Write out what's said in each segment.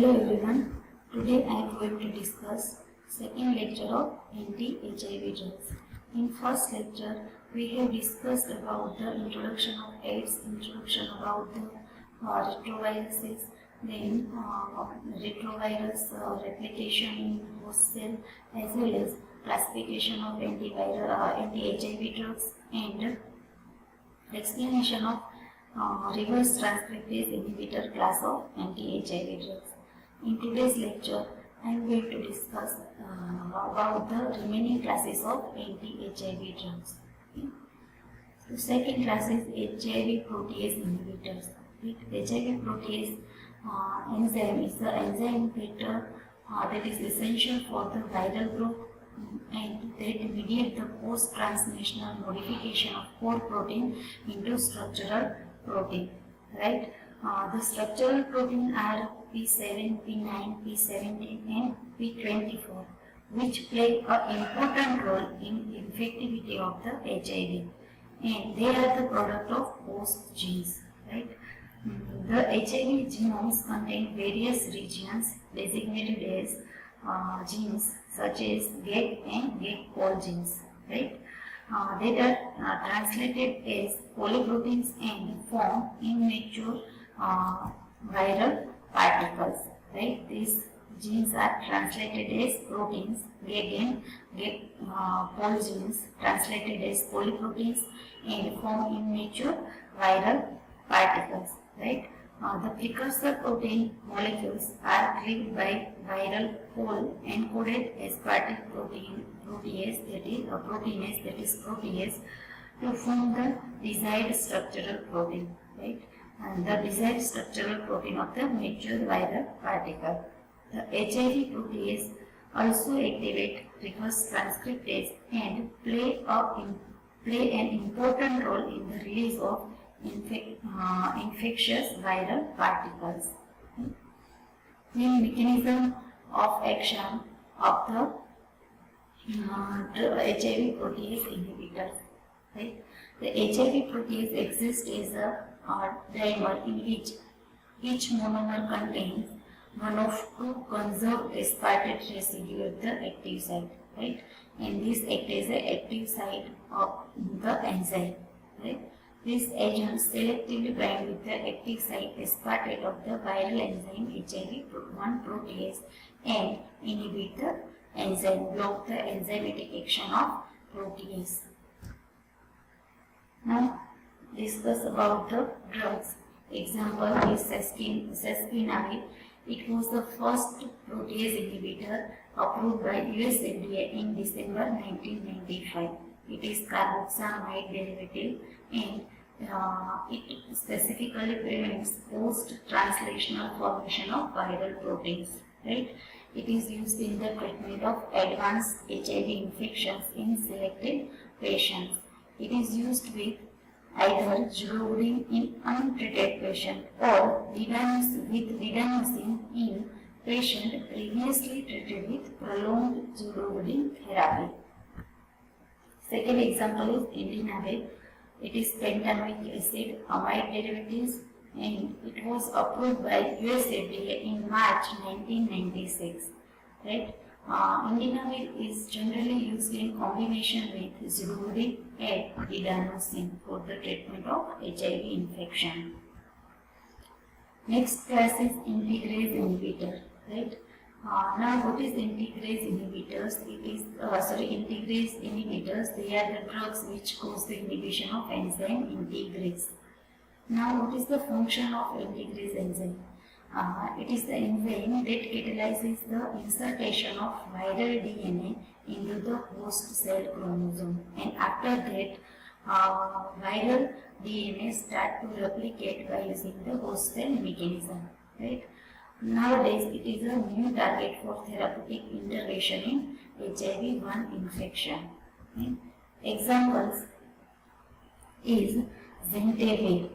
Hello everyone. Today I am going to discuss second lecture of anti-HIV drugs. In first lecture, we have discussed about the introduction of AIDS, introduction about the retroviruses, then retrovirus replication in host cell, as well as classification of anti-HIV drugs and explanation of reverse transcriptase inhibitor class of anti-HIV drugs. In today's lecture, I am going to discuss about the remaining classes of anti-HIV drugs. Okay. So, second class is HIV protease inhibitors. HIV protease enzyme is the enzyme that is essential for the viral growth and that mediate the post-translational modification of core protein into structural protein. Right? The structural protein are P7, P9, P17 and P24, which play an important role in infectivity of the HIV, and they are the product of host genes. Right? The HIV genomes contain various regions designated as genes such as GEC and GEC-pol genes. Right? That are translated as polyproteins and form immature viral particles. Right? These genes are translated as proteins, GEC and GEC-pol genes translated as polyproteins and form immature viral particles. Right? The precursor protein molecules are cleaved by viral pole encoded aspartic protease, that is protease, to form the desired structural protein. Right? And the desired structural protein of the mature viral particle. The HIV protease also activate reverse transcriptase and play an important role in the release of infectious viral particles. The mechanism of action of the HIV protease inhibitors. Right? The HIV protease exists as a dimer in which each monomer contains one of two conserved aspartate residue at the active site. Right? And this acts as an active site of the enzyme. Right? These agents selectively bind with the active site aspartate of the viral enzyme HIV1 protease and inhibit the enzyme, block the enzymatic action of protease. Now discuss about the drugs. Example is sesquinavir. It was the first protease inhibitor approved by US FDA in December 1995. It is carboxamide derivative and it specifically prevents post-translational formation of viral proteins. Right? It is used in the treatment of advanced HIV infections in selected patients. It is used with either jurovudine in untreated patient or with vidanosine in patient previously treated with prolonged jurovudine therapy. Second example is indinavir. It is pentanoic acid amide derivatives and it was approved by US FDA in March 1996. Right? Indinavir is generally used in combination with jurovudine and vidanosine for the treatment of HIV infection. Next class is integrase inhibitor. Right? Now, what is integrase inhibitors? Integrase inhibitors. They are the drugs which cause the inhibition of enzyme integrase. Now, what is the function of integrase enzyme? It is the enzyme that catalyzes the insertion of viral DNA into the host cell chromosome, and after that, viral DNA start to replicate by using the host cell mechanism. Right? Nowadays, it is a new target for therapeutic intervention in HIV-1 infection. Okay. Examples is Zentavir.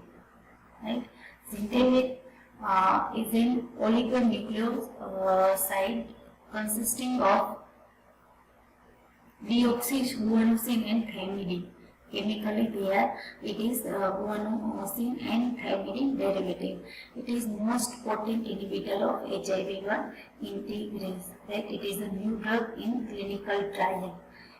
Right? Zentavir is an oligonucleoside consisting of deoxyguanosine and thymidine. Chemically it is guanosine and thymidine derivative. It is most potent inhibitor of HIV-1 integrase. That it is a new drug in clinical trial.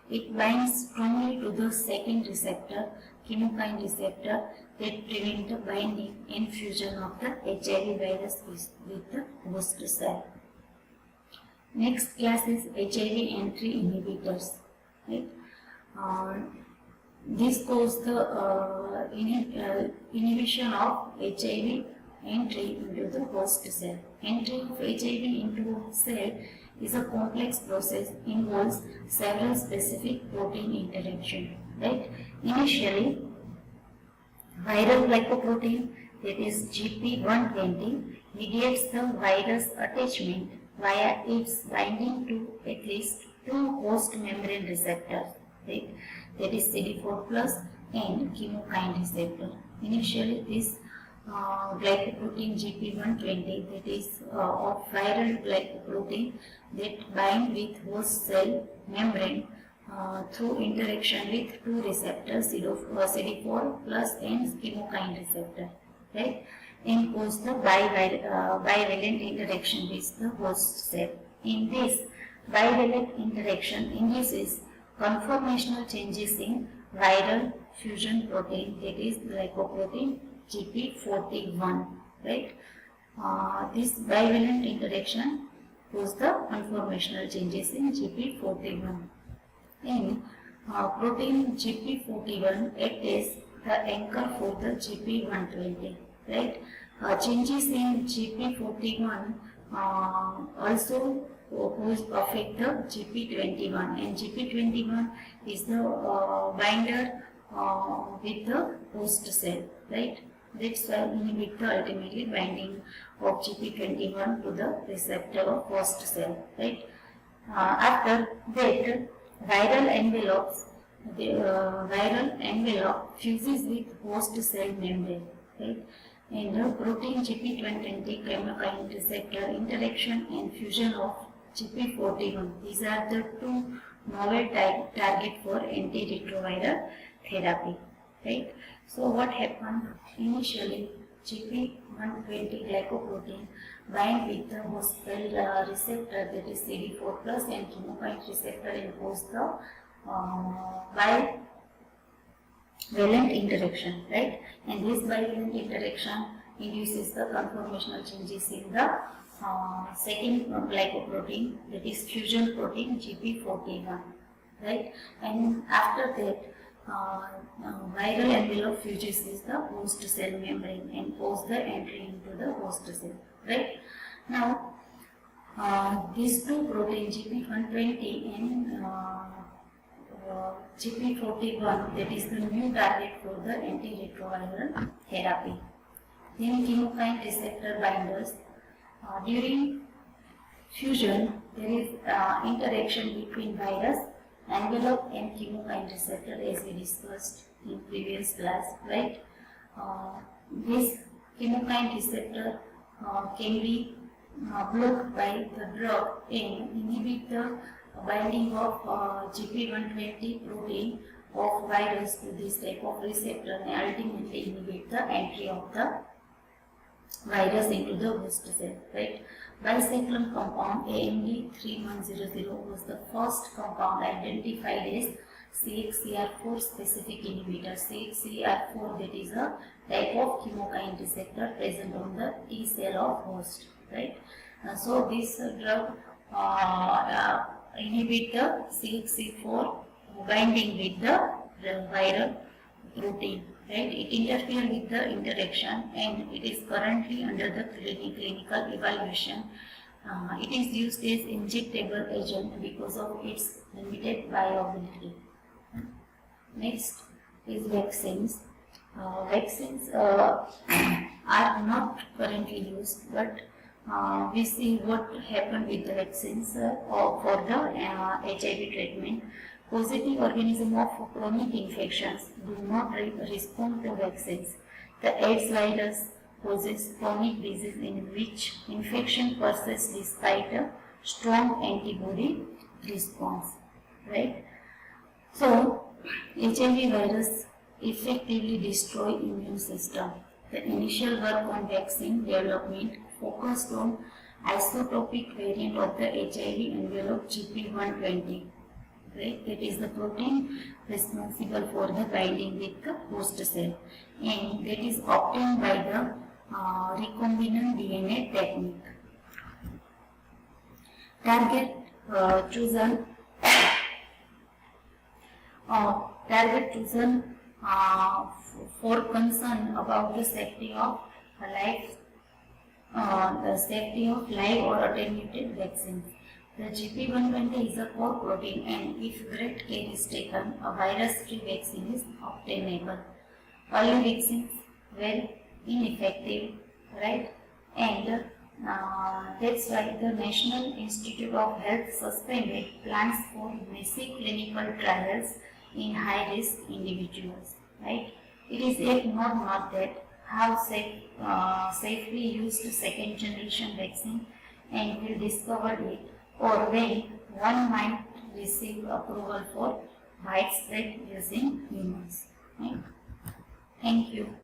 It binds strongly to the second receptor, chemokine receptor, that prevent the binding and fusion of the HIV virus with the host cell. Next class is HIV entry inhibitors. Right? This causes the inhibition of HIV entry into the host cell. Entry of HIV into a cell is a complex process, involves several specific protein interaction. Right? Initially, viral glycoprotein, that is GP120, mediates the virus attachment via its binding to at least two host membrane receptors, right? That is CD4 plus and chemokine receptor. Initially, this glycoprotein GP120, that is of viral glycoprotein, that bind with host cell membrane through interaction with two receptors, CD4 plus and chemokine receptor, right? And cause the bivalent interaction with the host cell. In this bivalent interaction induces conformational changes in viral fusion protein, that is glycoprotein GP41, right? This bivalent interaction cause the conformational changes in GP41. In protein GP41 acts as the anchor for the GP120, right? Changes in GP41 also affect the GP21, and GP21 is the binder with the host cell, right? That's why inhibit the ultimately binding of GP21 to the receptor of host cell, right? After that, the viral envelope fuses with host cell membrane, right? And the protein GP120 chemokine receptor interaction and fusion of GP41. These are the two novel target for antiretroviral therapy, right? So what happened? Initially, GP120 glycoprotein bind with the host cell receptor, that is CD4 plus and chemokine receptor, and cause the bivalent interaction, right? And this bivalent interaction induces the conformational changes in the second glycoprotein, that is fusion protein GP41, right? And after that, viral envelope fuses with the host cell membrane and cause the entry into the host cell, right? Now, these two proteins, GP120 and GP41, that is the new target for the antiretroviral therapy. Then chemokine receptor binders. During fusion, there is interaction between virus envelope and chemokine receptor, as we discussed in previous class, right? This chemokine receptor can be blocked by the drug and inhibit the binding of GP120 protein of virus to this type of receptor and ultimately inhibit the entry of the virus into the host cell, right? Bicyclone compound AMD 3100 was the first compound identified as CXCR4 specific inhibitor. CXCR4, that is a type of chemokine receptor present on the T cell of host, right? So this drug inhibit the CXCR4 binding with the viral protein, right? It interferes with the interaction and it is currently under the clinical evaluation. It is used as injectable agent because of its limited bioavailability. Next is vaccines. Vaccines are not currently used, but we see what happened with the vaccines for the HIV treatment. Positive organisms of chronic infections do not respond to vaccines. The AIDS virus causes chronic disease in which infection persists despite a strong antibody response, right? So, HIV virus effectively destroy immune system. The initial work on vaccine development focused on isotopic variant of the HIV envelope GP120. Right? That is the protein responsible for the binding with the host cell, and that is obtained by the recombinant DNA technique. Target chosen target chosen for concern about the safety of life, live or attenuated vaccines. The GP120 is a core protein, and if great care is taken, a virus-free vaccine is obtainable. Early vaccines were ineffective, right? And that's why the National Institute of Health suspended plans for massive clinical trials in high-risk individuals, right? It is yet not known that how safely used second-generation vaccine, and will discover it or when one might receive approval for widespread use in humans. Right? Thank you.